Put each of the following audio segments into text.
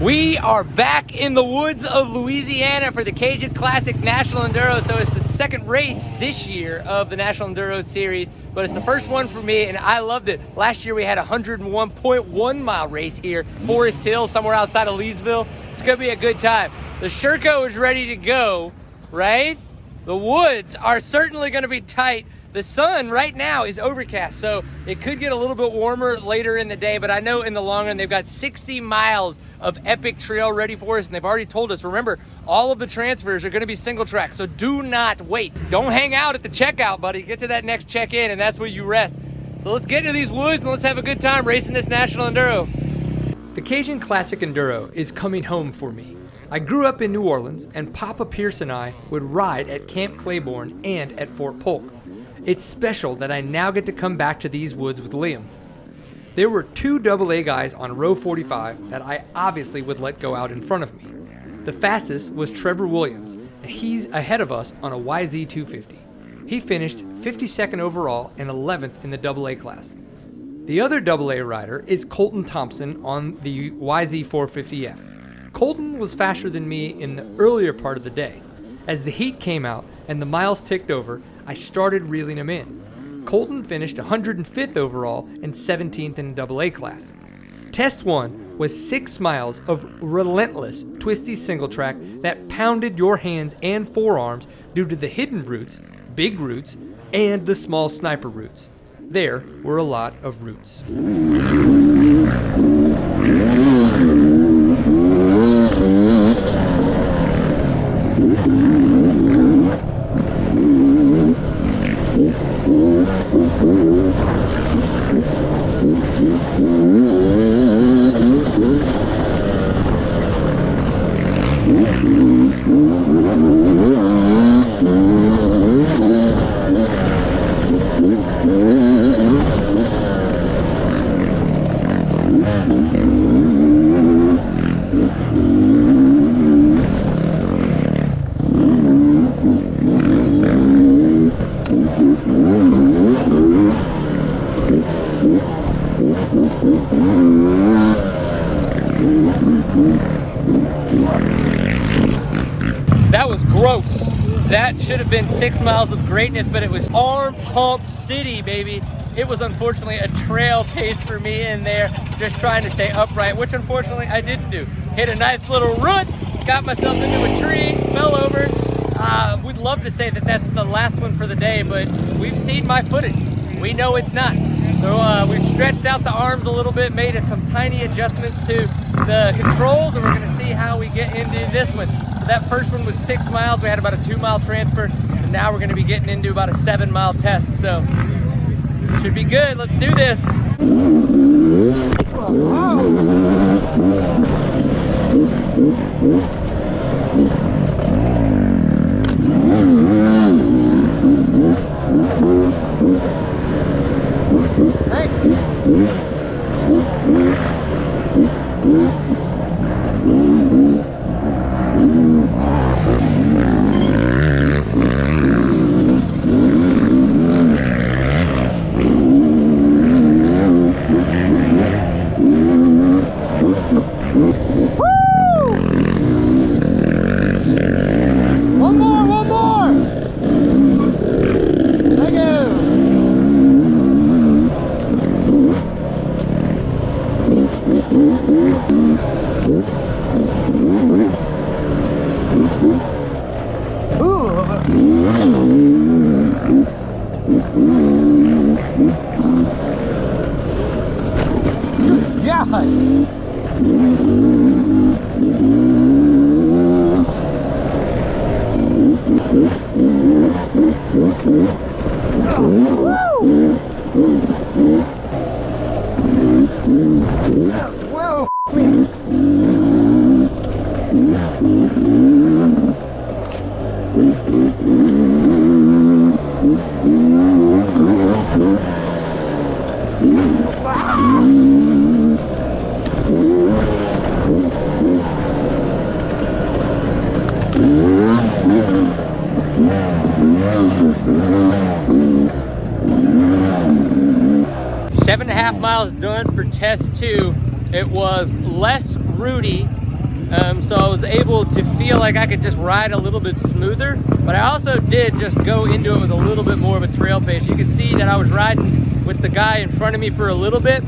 We are back in the woods of Louisiana for the Cajun Classic National Enduro. So it's the second race this year of the National Enduro series, but it's the first one for me and I loved it. Last year we had a 101.1 mile race here, Forest Hill, somewhere outside of Leesville. It's gonna be a good time. The Sherco is ready to go, right? The woods are certainly gonna be tight. The sun right now is overcast, so it could get a little bit warmer later in the day, but I know in the long run they've got 60 miles of epic trail ready for us, and they've already told us, remember, all of the transfers are gonna be single track, so do not wait. Don't hang out at the checkout, buddy. Get to that next check-in, and that's where you rest. So let's get into these woods, and let's have a good time racing this National Enduro. The Cajun Classic Enduro is coming home for me. I grew up in New Orleans, and Papa Pierce and I would ride at Camp Claiborne and at Fort Polk. It's special that I now get to come back to these woods with Liam. There were two AA guys on row 45 that I obviously would let go out in front of me. The fastest was Trevor Williams, and he's ahead of us on a YZ250. He finished 52nd overall and 11th in the AA class. The other AA rider is Colton Thompson on the YZ450F. Colton was faster than me in the earlier part of the day. As the heat came out and the miles ticked over, I started reeling him in. Colton finished 105th overall and 17th in AA class. Test 1 was 6 miles of relentless, twisty single track that pounded your hands and forearms due to the hidden roots, big roots, and the small sniper roots. There were a lot of roots. That was gross. That should have been 6 miles of greatness, but it was arm pump city, baby. It was unfortunately a trail pace for me in there, just trying to stay upright, which unfortunately I didn't do. Hit a nice little root, got myself into a tree, fell over. We'd love to say that that's the last one for the day, but we've seen my footage. We know it's not. So we've stretched out the arms a little bit, made some tiny adjustments to the controls, and we're gonna see how we get into this one. So that first one was 6 miles. We had about a 2 mile transfer, and now we're gonna be getting into about a 7 mile test. So should be good. Let's do this. Seven and a half miles done for test 2. It was less rooty So I was able to feel like I could just ride a little bit smoother, but I also did just go into it with a little bit more of a trail pace. You can see that I was riding with the guy in front of me for a little bit.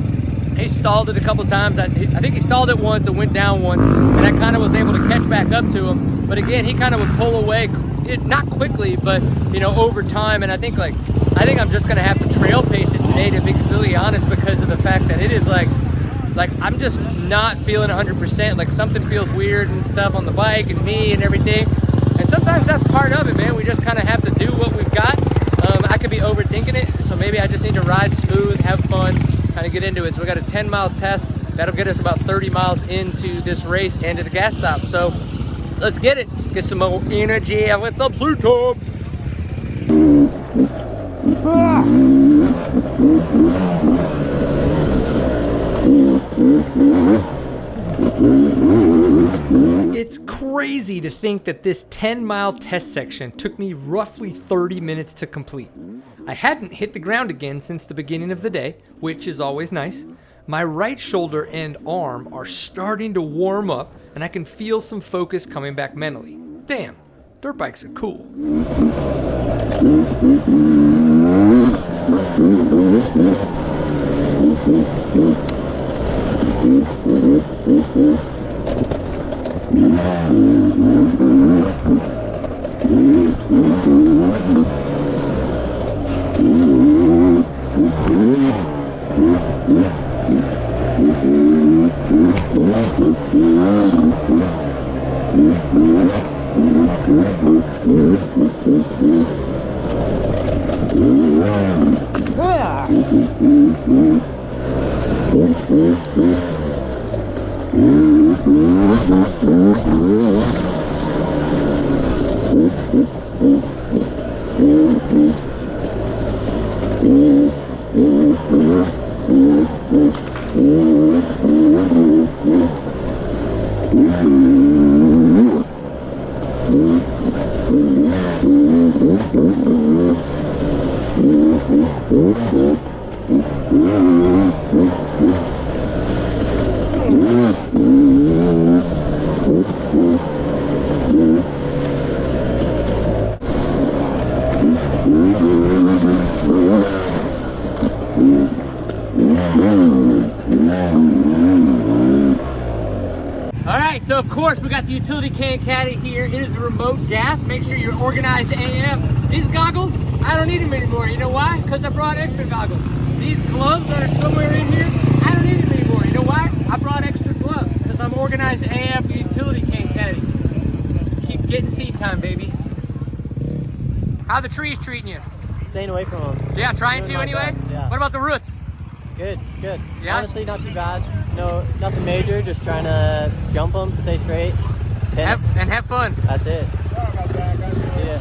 He stalled it a couple times. I think he stalled it once and went down once, and I kind of was able to catch back up to him. But again, he kind of would pull away, not quickly, but you know, over time. And I think I'm just gonna have to trail pace it today, to be completely honest, because of the fact that it is like I'm just not feeling 100%. Like something feels weird and stuff on the bike and me and everything. And sometimes that's part of it, man. We just kind of have to do what we've got. I could be overthinking it, so maybe I just need to ride smooth, have fun, kind of get into it. So we got a 10-mile test. That'll get us about 30 miles into this race and to the gas stop. So let's get it. Get some more energy and let's up suit up. It's crazy to think that this 10-mile test section took me roughly 30 minutes to complete. I hadn't hit the ground again since the beginning of the day, which is always nice. My right shoulder and arm are starting to warm up, and I can feel some focus coming back mentally. Damn, dirt bikes are cool. Alright, so of course we got the utility can caddy here. It is a remote gas. Make sure you're organized AF. These goggles, I don't need them anymore. You know why? Because I brought extra goggles. These gloves that are somewhere in here, I don't need them anymore. You know why? I brought extra gloves because I'm organized AF utility can caddy. Keep getting seat time, baby. How the trees treating you? Staying away from them. Yeah, trying to anyway? Yeah. What about the roots? Good, good. Yeah? Honestly, not too bad. No, nothing major, just trying to jump them, stay straight. Have fun. That's it. Yeah.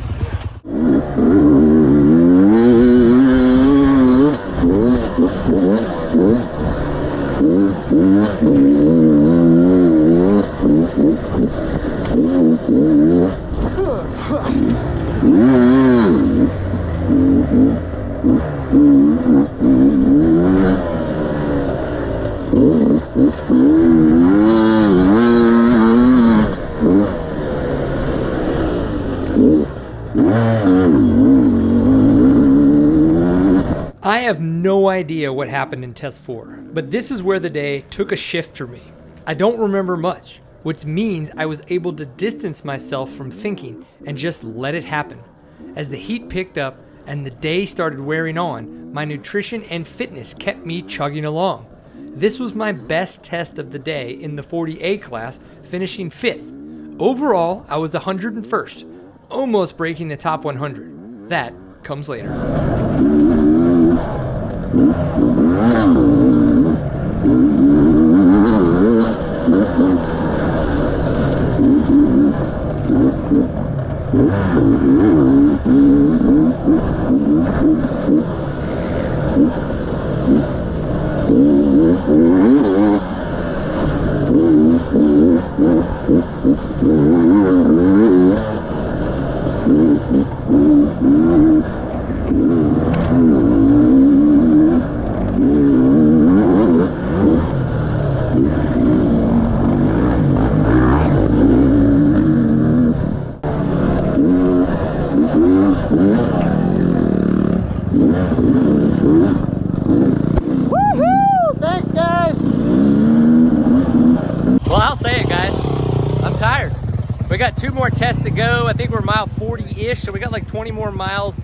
I have no idea what happened in test 4, but this is where the day took a shift for me. I don't remember much, which means I was able to distance myself from thinking and just let it happen. As the heat picked up and the day started wearing on, my nutrition and fitness kept me chugging along. This was my best test of the day in the 40A class, finishing 5th. Overall, I was 101st, almost breaking the top 100. That comes later. say it, guys. I'm tired. We got 2 more tests to go. I think we're mile 40-ish, so we got like 20 more miles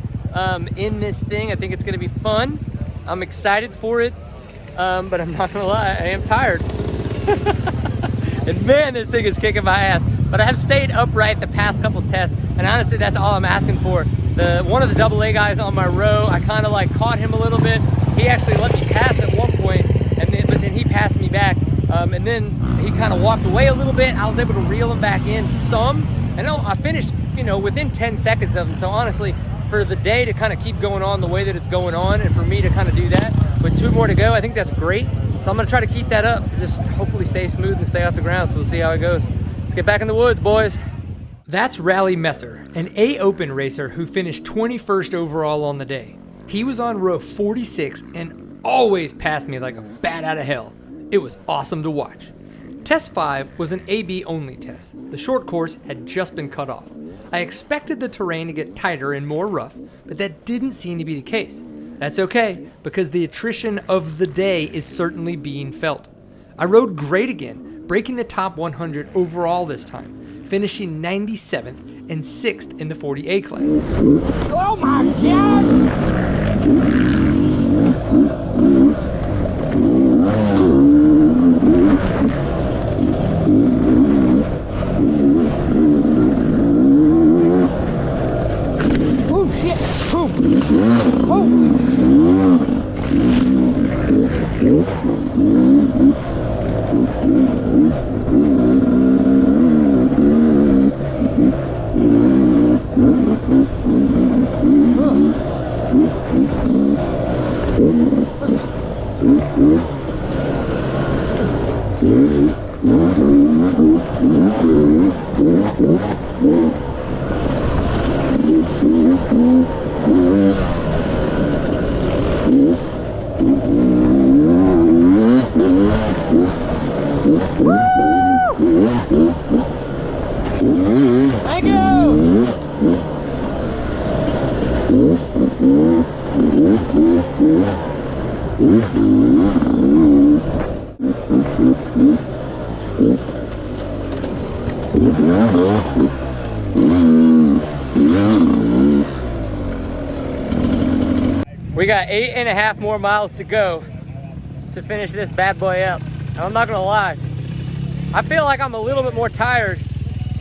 in this thing. I think it's gonna be fun. I'm excited for it, but I'm not gonna lie, I am tired. And man, this thing is kicking my ass. But I have stayed upright the past couple tests, and honestly, that's all I'm asking for. One of the AA guys on my row, I kind of like caught him a little bit. He actually let me pass at one point, but then he passed me back. And then he kind of walked away a little bit. I was able to reel him back in some. And I finished, within 10 seconds of him. So honestly, for the day to kind of keep going on the way that it's going on, and for me to kind of do that with 2 more to go, I think that's great. So I'm gonna try to keep that up. Just hopefully stay smooth and stay off the ground. So we'll see how it goes. Let's get back in the woods, boys. That's Rally Messer, an A Open racer who finished 21st overall on the day. He was on row 46 and always passed me like a bat out of hell. It was awesome to watch. Test 5 was an AB only test. The short course had just been cut off. I expected the terrain to get tighter and more rough, but that didn't seem to be the case. That's okay, because the attrition of the day is certainly being felt. I rode great again, breaking the top 100 overall this time, finishing 97th and 6th in the 40A class. Oh my God! Oh shit! Thank you! We got 8.5 more miles to go to finish this bad boy up. And I'm not gonna lie, I feel like I'm a little bit more tired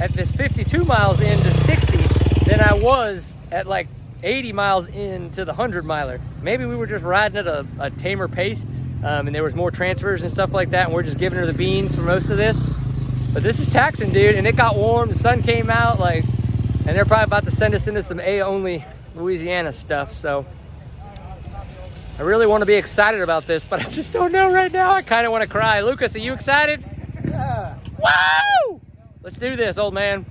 at this 52 miles into 60 than I was at like 80 miles into the 100 miler. Maybe we were just riding at a tamer pace, and there was more transfers and stuff like that, and we're just giving her the beans for most of this. But this is taxing, dude, and it got warm, the sun came out, and they're probably about to send us into some A-only Louisiana stuff, so I really want to be excited about this, but I just don't know right now. I kind of want to cry. Lucas, are you excited? Yeah. Woo! Let's do this, old man.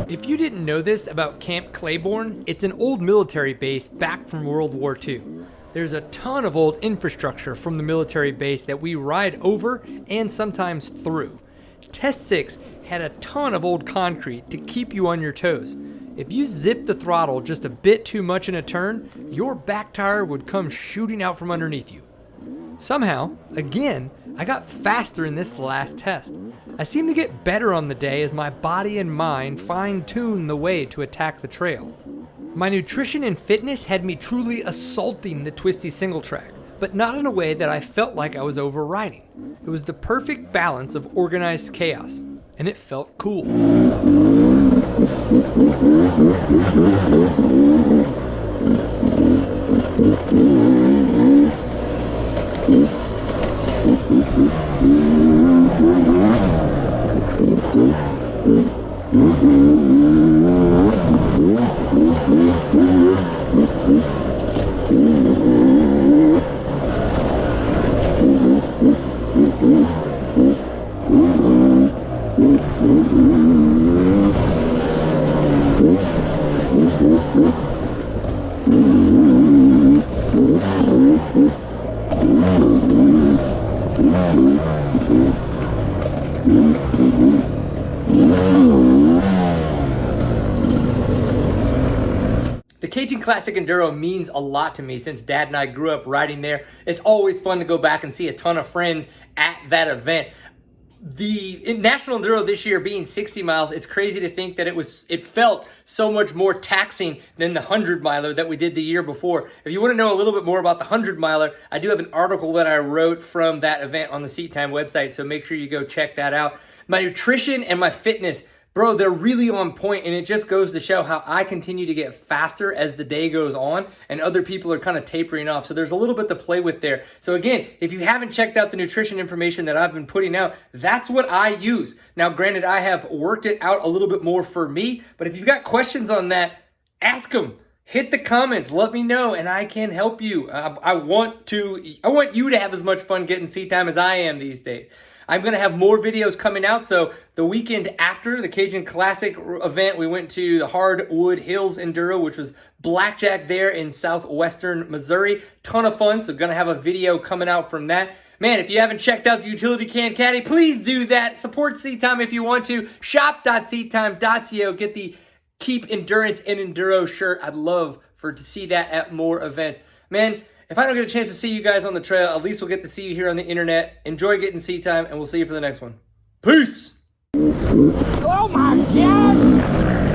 If you didn't know this about Camp Claiborne, it's an old military base back from World War II. There's a ton of old infrastructure from the military base that we ride over and sometimes through. Test 6 had a ton of old concrete to keep you on your toes. If you zip the throttle just a bit too much in a turn, your back tire would come shooting out from underneath you. Somehow, again, I got faster in this last test. I seemed to get better on the day as my body and mind fine-tuned the way to attack the trail. My nutrition and fitness had me truly assaulting the twisty Singletrack, but not in a way that I felt like I was overriding. It was the perfect balance of organized chaos, and it felt cool. The Cajun Classic Enduro means a lot to me since Dad and I grew up riding there. It's always fun to go back and see a ton of friends at that event. The National Enduro this year being 60 miles, it's crazy to think that it felt so much more taxing than the 100-miler that we did the year before. If you want to know a little bit more about the 100-miler, I do have an article that I wrote from that event on the Seat Time website, so make sure you go check that out. My nutrition and my fitness, bro, they're really on point, and it just goes to show how I continue to get faster as the day goes on, and other people are kind of tapering off. So there's a little bit to play with there. So again, if you haven't checked out the nutrition information that I've been putting out, that's what I use. Now, granted, I have worked it out a little bit more for me, but if you've got questions on that, ask them. Hit the comments, let me know, and I can help you. I want you to have as much fun getting seat time as I am these days. I'm going to have more videos coming out. So the weekend after the Cajun Classic event, we went to the Hardwood Hills Enduro, which was Blackjack there in southwestern Missouri. Ton of fun. So going to have a video coming out from that. Man, if you haven't checked out the Utility Can Caddy, please do that. Support Seat Time if you want to. Shop.seattime.co. Get the Keep Endurance in Enduro shirt. I'd love to see that at more events. Man, if I don't get a chance to see you guys on the trail, at least we'll get to see you here on the internet. Enjoy getting seat time, and we'll see you for the next one. Peace! Oh my God!